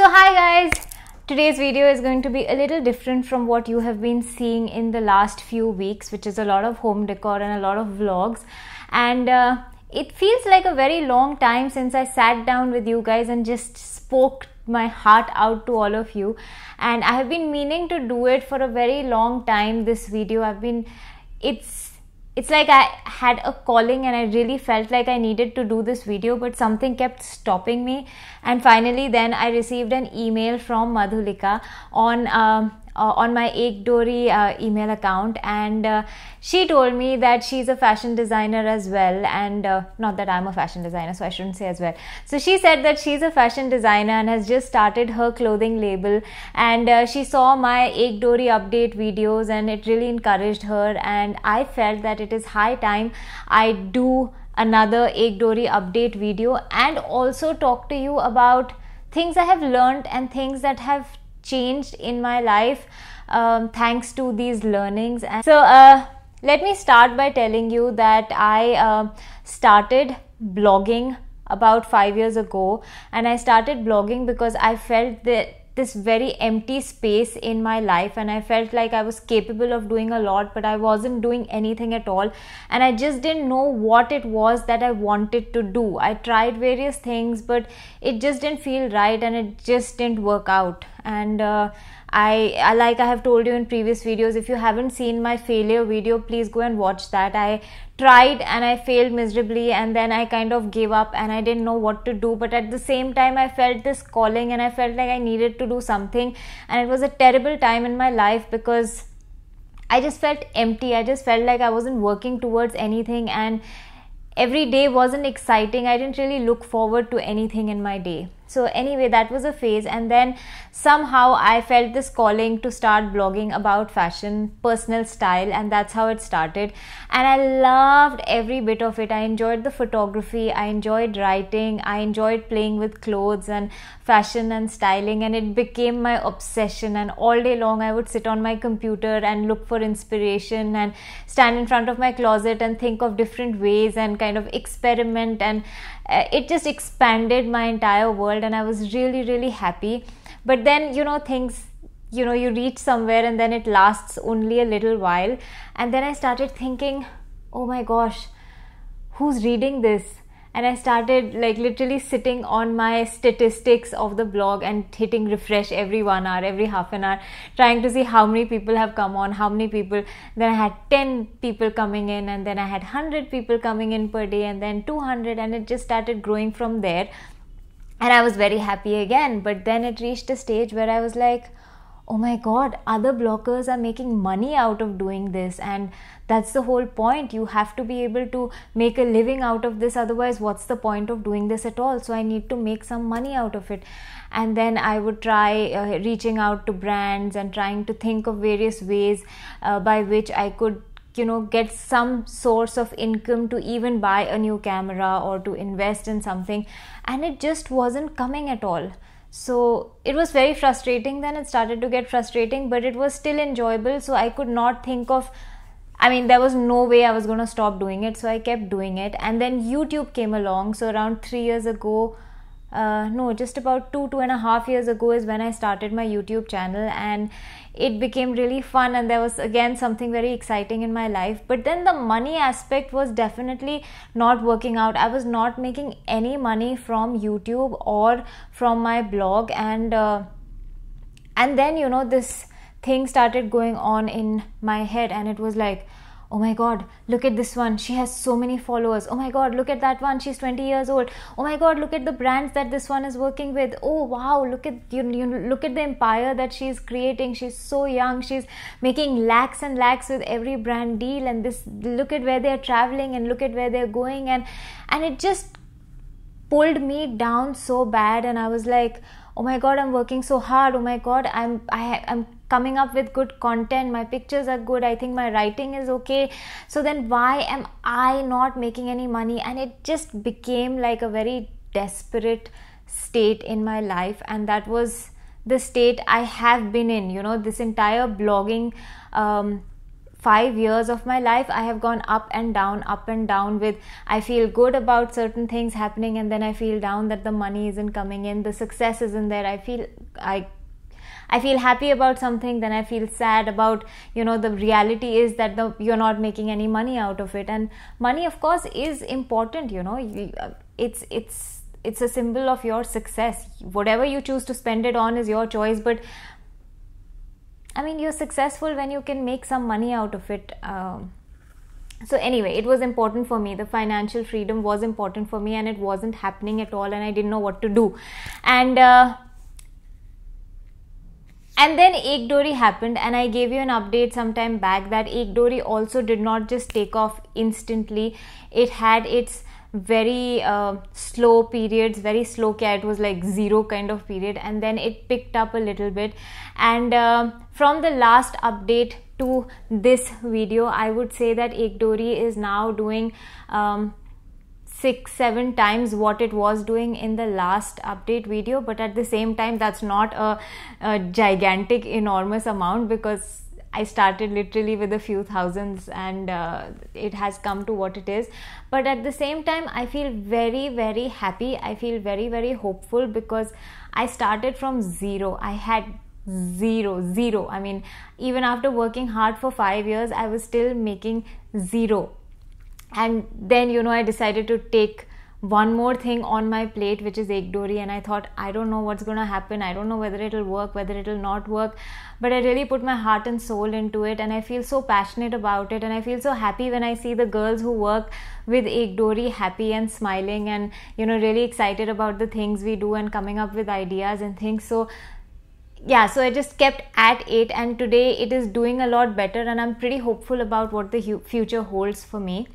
So hi guys, today's video is going to be a little different from what you have been seeing in the last few weeks, which is a lot of home decor and a lot of vlogs. And it feels like a very long time since I sat down with you guys and just spoke my heart out to all of you. And I have been meaning to do it for a very long time, this video. It's like I had a calling and I really felt like I needed to do this video, but something kept stopping me. And finally then I received an email from Madhulika on my Ek Dori email account, and she told me that she's a fashion designer as well, and not that I'm a fashion designer, so I shouldn't say as well. So she said that she's a fashion designer and has just started her clothing label, and she saw my Ek Dori update videos and it really encouraged her, and I felt that it is high time I do another Ek Dori update video and also talk to you about things I have learned and things that have changed in my life thanks to these learnings. And so let me start by telling you that I started blogging about 5 years ago, and I started blogging because I felt that this very empty space in my life, and I felt like I was capable of doing a lot, but I wasn't doing anything at all, and I just didn't know what it was that I wanted to do. I tried various things, but it just didn't feel right and it just didn't work out. And I like I have told you in previous videos, if you haven't seen my failure video, please go and watch that. I tried and I failed miserably, and then I kind of gave up and I didn't know what to do, but at the same time I felt this calling and I felt like I needed to do something, and it was a terrible time in my life because I just felt empty. I just felt like I wasn't working towards anything, and every day wasn't exciting. I didn't really look forward to anything in my day. So anyway, that was a phase, and then somehow I felt this calling to start blogging about fashion, personal style, and that's how it started. And I loved every bit of it. I enjoyed the photography, I enjoyed writing, I enjoyed playing with clothes and fashion and styling, and it became my obsession. And all day long I would sit on my computer and look for inspiration and stand in front of my closet and think of different ways and kind of experiment, and it just expanded my entire world, and I was really happy. But then things, you reach somewhere and then it lasts only a little while, and then I started thinking, oh my gosh, who's reading this? And I started like literally sitting on my statistics of the blog and hitting refresh every 1 hour, every half an hour, trying to see how many people have come on, how many people. Then I had 10 people coming in, and then I had 100 people coming in per day, and then 200, and it just started growing from there. And I was very happy again. But then it reached a stage where I was like, oh my god, other bloggers are making money out of doing this, and that's the whole point. You have to be able to make a living out of this, otherwise what's the point of doing this at all? So I need to make some money out of it. And then I would try reaching out to brands and trying to think of various ways by which I could get some source of income to even buy a new camera or to invest in something, and it just wasn't coming at all. So it was very frustrating. Then it started to get frustrating, but it was still enjoyable. So I could not think of, there was no way I was going to stop doing it. So I kept doing it. And then YouTube came along. So around 3 years ago, just about 2.5 years ago is when I started my YouTube channel, and it became really fun, and there was again something very exciting in my life. But then the money aspect was definitely not working out. I was not making any money from YouTube or from my blog, and then this thing started going on in my head, and it was like, oh my god, look at this one, she has so many followers. Oh my god, look at that one, she's 20 years old. Oh my god, look at the brands that this one is working with. Oh wow, look at look at the empire that she's creating. She's so young, she's making lakhs and lakhs with every brand deal, and this, look at where they're traveling and look at where they're going, and it just pulled me down so bad. And I was like, oh my god, I'm working so hard. Oh my god, I'm coming up with good content, my pictures are good, I think my writing is okay, so then why am I not making any money? And it just became like a very desperate state in my life, and that was the state I have been in, this entire blogging 5 years of my life, I have gone up and down with, I feel good about certain things happening, and then I feel down that the money isn't coming in, the success isn't there. I feel happy about something, then I feel sad about, the reality is that you're not making any money out of it. And money, of course, is important. It's a symbol of your success. Whatever you choose to spend it on is your choice, but I mean, you're successful when you can make some money out of it. So anyway, it was important for me. The financial freedom was important for me, and it wasn't happening at all, and I didn't know what to do. And then Ek Dori happened, and I gave you an update sometime back that Ek Dori also did not just take off instantly. It had its very slow periods, very slow. It was like zero kind of period, and then it picked up a little bit. And from the last update to this video, I would say that Ek Dori is now doing 6-7 times what it was doing in the last update video. But at the same time, that's not a gigantic, enormous amount, because I started literally with a few thousands, and it has come to what it is. But at the same time, I feel very, very happy. I feel very, very hopeful, because I started from zero. I had zero. I mean, even after working hard for 5 years, I was still making zero. And then, I decided to take one more thing on my plate, which is Ek Dori, and I thought, I don't know what's going to happen. I don't know whether it'll work, whether it'll not work, but I really put my heart and soul into it, and I feel so passionate about it, and I feel so happy when I see the girls who work with Ek Dori happy and smiling, and really excited about the things we do and coming up with ideas and things. So yeah, so I just kept at it, and today it is doing a lot better, and I'm pretty hopeful about what the future holds for me.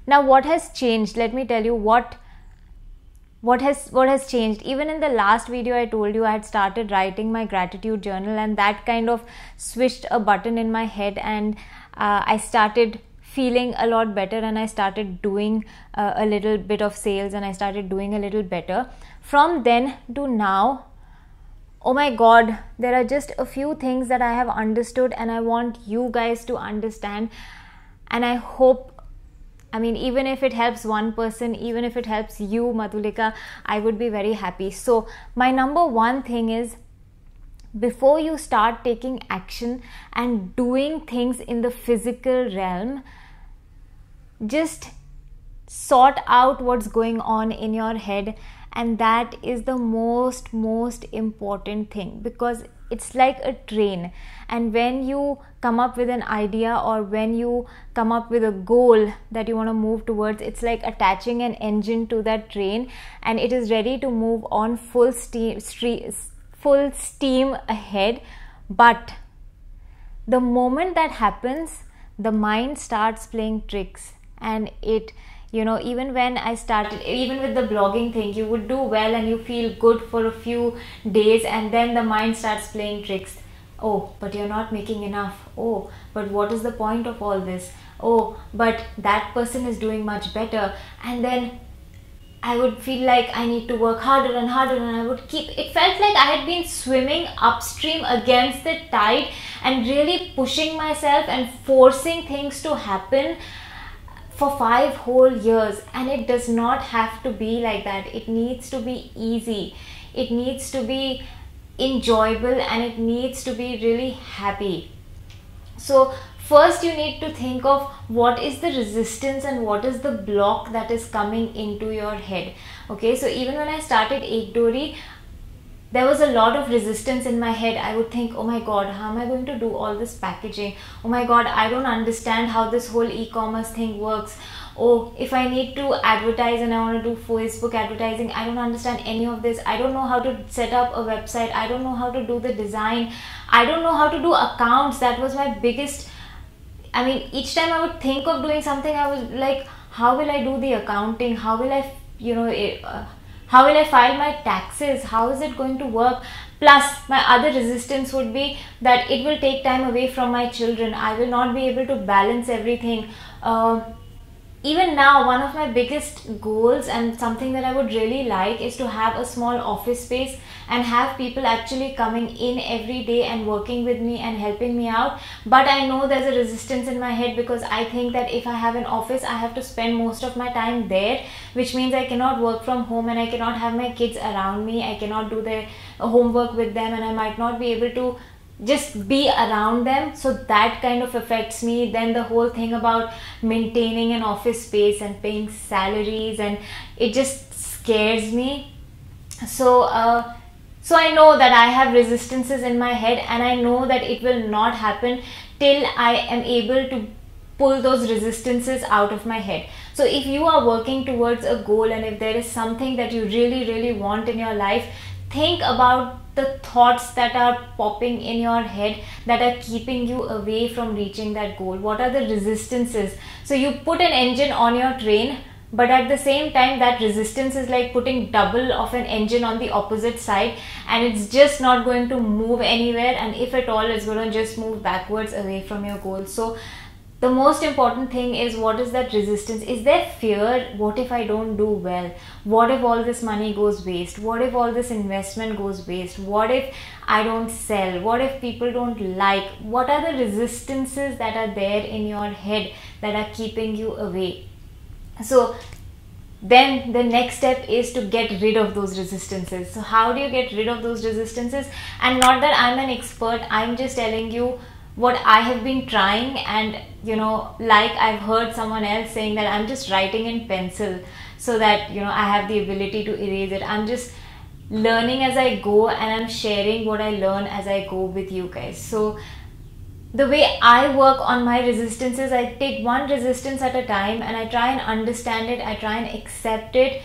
Now, what has changed? Let me tell you what has changed. Even in the last video, I told you I had started writing my gratitude journal, and that kind of switched a button in my head, and I started feeling a lot better, and I started doing a little bit of sales, and I started doing a little better. From then to now, oh my God, there are just a few things that I have understood, and I want you guys to understand. And I hope, even if it helps one person, even if it helps you, Madhulika, I would be very happy. So my number one thing is, before you start taking action and doing things in the physical realm, just sort out what's going on in your head. And that is the most important thing, because it's like a train, and when you come up with an idea, or when you come up with a goal that you want to move towards, it's like attaching an engine to that train, and it is ready to move on full steam ahead. But the moment that happens, the mind starts playing tricks, and it, even when I started, even with the blogging thing, you would do well and you feel good for a few days, and then the mind starts playing tricks. Oh, but you're not making enough. Oh, but what is the point of all this? Oh, but that person is doing much better. And then I would feel like I need to work harder and harder, and I would it felt like I had been swimming upstream against the tide, and really pushing myself and forcing things to happen for 5 whole years. And it does not have to be like that. It needs to be easy, it needs to be enjoyable, and it needs to be really happy. So first you need to think of what is the resistance and what is the block that is coming into your head. Okay, so even when I started Ek Dori, there was a lot of resistance in my head. I would think, oh my God, how am I going to do all this packaging? Oh my God, I don't understand how this whole e-commerce thing works. Oh, if I need to advertise and I want to do Facebook advertising, I don't understand any of this. I don't know how to set up a website. I don't know how to do the design. I don't know how to do accounts. That was my biggest, each time I would think of doing something, I was like, how will I do the accounting? How will I, how will I file my taxes? How is it going to work? Plus, my other resistance would be that it will take time away from my children. I will not be able to balance everything. even now, one of my biggest goals and something that I would really like is to have a small office space and have people actually coming in every day and working with me and helping me out. But I know there's a resistance in my head, because I think that if I have an office, I have to spend most of my time there, which means I cannot work from home and I cannot have my kids around me. I cannot do their homework with them, and I might not be able to just be around them. So that kind of affects me. Then the whole thing about maintaining an office space and paying salaries, and it just scares me. So I know that I have resistances in my head, and I know that it will not happen till I am able to pull those resistances out of my head. So if you are working towards a goal, and if there is something that you really want in your life, think about the thoughts that are popping in your head that are keeping you away from reaching that goal. What are the resistances? So you put an engine on your train, but at the same time that resistance is like putting double of an engine on the opposite side, and it's just not going to move anywhere, and if at all, it's going to just move backwards away from your goal. So the most important thing is, what is that resistance? Is there fear? What if I don't do well? What if all this money goes waste? What if all this investment goes waste? What if I don't sell? What if people don't like? What are the resistances that are there in your head that are keeping you away? So then the next step is to get rid of those resistances. So how do you get rid of those resistances? And not that I'm an expert, I'm just telling you what I have been trying. And like I've heard someone else saying that I'm just writing in pencil so that I have the ability to erase it. I'm just learning as I go, and I'm sharing what I learn as I go with you guys. So the way I work on my resistances, I take one resistance at a time and I try and understand it, I try and accept it,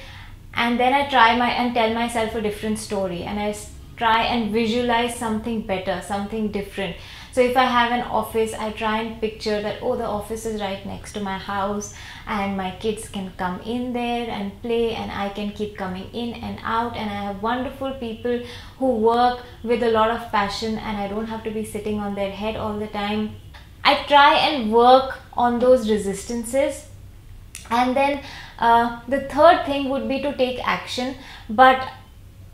and then I try and tell myself a different story, and I try and visualize something better, something different. So if I have an office, I try and picture that, oh, the office is right next to my house and my kids can come in there and play, and I can keep coming in and out, and I have wonderful people who work with a lot of passion, and I don't have to be sitting on their head all the time. I try and work on those resistances. And then the third thing would be to take action. But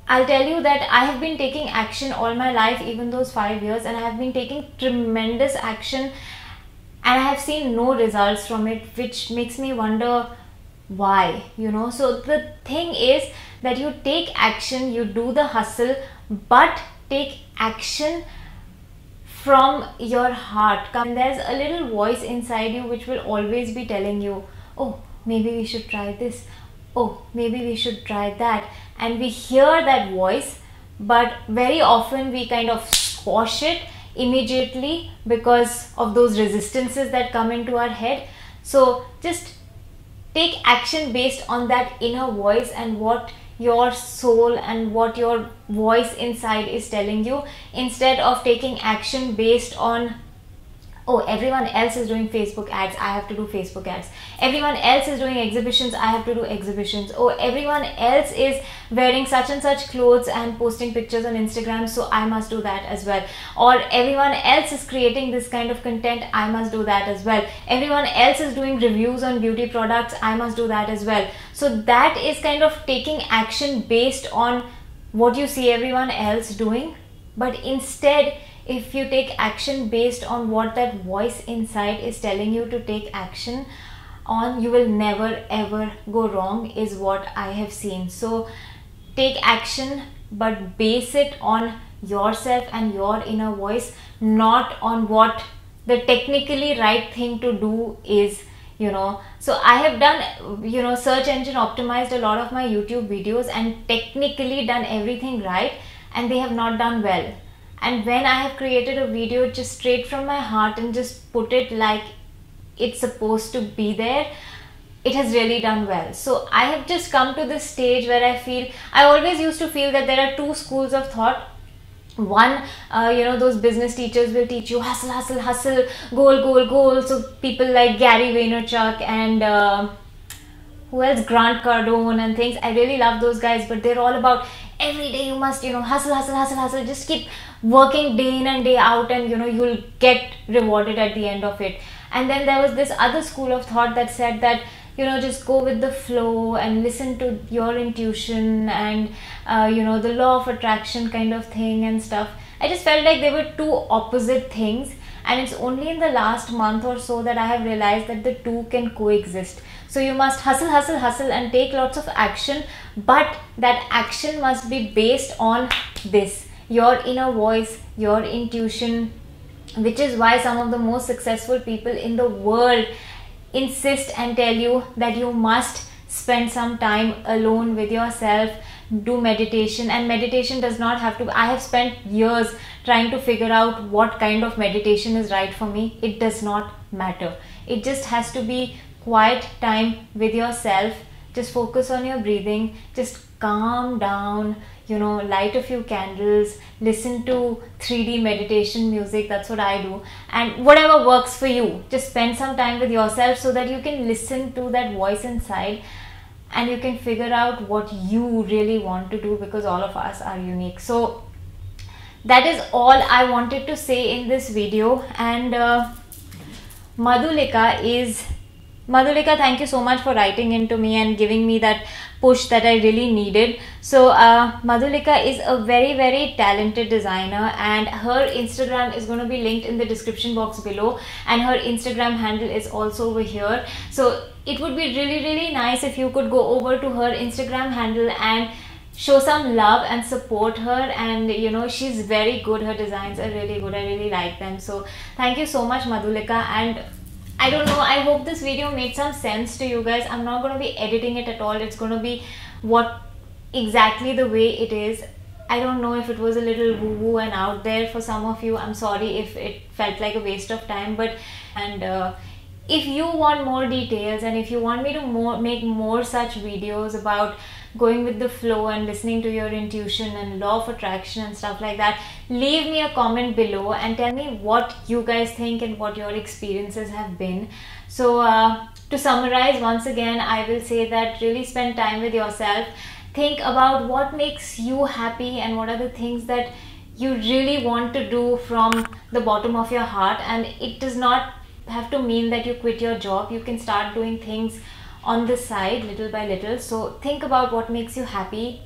I'll tell you that I have been taking action all my life, even those 5 years, and I have been taking tremendous action, and I have seen no results from it, which makes me wonder why, So the thing is that you take action, you do the hustle, but take action from your heart. And there's a little voice inside you which will always be telling you, oh, maybe we should try this. Oh, maybe we should try that. And we hear that voice, but very often we kind of squash it immediately because of those resistances that come into our head. So just take action based on that inner voice and what your soul and what your voice inside is telling you, instead of taking action based on, oh, everyone else is doing Facebook ads, I have to do Facebook ads. Everyone else is doing exhibitions, I have to do exhibitions. Oh, everyone else is wearing such and such clothes and posting pictures on Instagram, so I must do that as well. Or everyone else is creating this kind of content, I must do that as well. Everyone else is doing reviews on beauty products, I must do that as well. So that is kind of taking action based on what you see everyone else doing. But instead, if you take action based on what that voice inside is telling you to take action on, you will never ever go wrong, is what I have seen. So take action, but base it on yourself and your inner voice, not on what the technically right thing to do is. So I have done search engine optimized a lot of my YouTube videos and technically done everything right, and they have not done well. And when I have created a video just straight from my heart and just put it like it's supposed to be there, it has really done well. So I have just come to this stage where I always used to feel that there are two schools of thought. One, those business teachers will teach you hustle, hustle, hustle, goal, goal, goal. So people like Gary Vaynerchuk and who else, Grant Cardone and things. I really love those guys, but they're all about every day you must, hustle, hustle, hustle, hustle. Just keep working day in and day out, and you'll get rewarded at the end of it. And then there was this other school of thought that said that just go with the flow and listen to your intuition and the law of attraction kind of thing and stuff. I just felt like they were two opposite things, and it's only in the last month or so that I have realized that the two can coexist. So you must hustle, hustle, hustle and take lots of action, but that action must be based on this, your inner voice, your intuition, which is why some of the most successful people in the world insist and tell you that you must spend some time alone with yourself, do meditation. And meditation does not have to, I have spent years trying to figure out what kind of meditation is right for me. It does not matter. It just has to be quiet time with yourself. Just focus on your breathing, just calm down, light a few candles, listen to 3D meditation music. That's what I do, and whatever works for you. Just spend some time with yourself so that you can listen to that voice inside and you can figure out what you really want to do, because all of us are unique. So that is all I wanted to say in this video. And Madhulika, thank you so much for writing into me and giving me that push that I really needed. So Madhulika is a very, very talented designer, and her Instagram is going to be linked in the description box below, and her Instagram handle is also over here. So it would be really, really nice if you could go over to her Instagram handle and show some love and support her. And she's very good. Her designs are really good. I really like them. So thank you so much, Madhulika. And I don't know, I hope this video made some sense to you guys. I'm not going to be editing it at all. It's going to be exactly the way it is. I don't know if it was a little woo-woo and out there for some of you. I'm sorry if it felt like a waste of time. If you want more details, and if you want me to make more such videos about going with the flow and listening to your intuition and law of attraction and stuff like that, leave me a comment below and tell me what you guys think and what your experiences have been. So to summarize, once again, I will say that really spend time with yourself. Think about what makes you happy and what are the things that you really want to do from the bottom of your heart. And it does not have to mean that you quit your job. You can start doing things on the side little by little. So think about what makes you happy.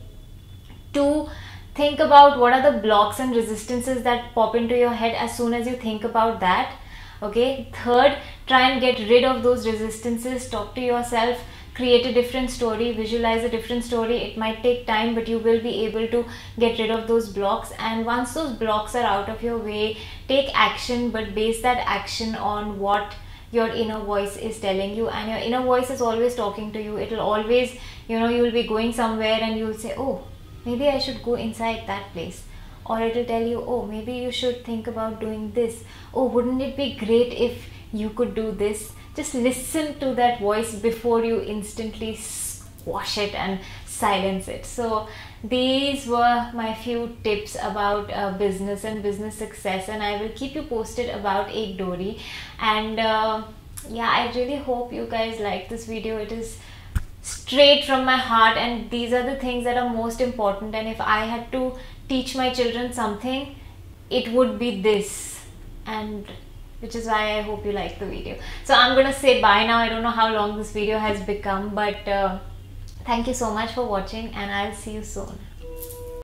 2, think about what are the blocks and resistances that pop into your head as soon as you think about that. Okay. 3rd, try and get rid of those resistances. Talk to yourself, create a different story, visualize a different story. It might take time, but you will be able to get rid of those blocks. And once those blocks are out of your way, take action, but base that action on what your inner voice is telling you. And your inner voice is always talking to you. It will always, you will be going somewhere and you'll say, oh, maybe I should go inside that place. Or it will tell you, oh, maybe you should think about doing this. Oh, wouldn't it be great if you could do this? Just listen to that voice before you instantly squash it and silence it. So these were my few tips about business and business success, and I will keep you posted about Ek Dori. And yeah, I really hope you guys like this video. It is straight from my heart, and these are the things that are most important. And if I had to teach my children something, it would be this, and which is why I hope you like the video. So I'm gonna say bye now. I don't know how long this video has become, but thank you so much for watching, and I'll see you soon.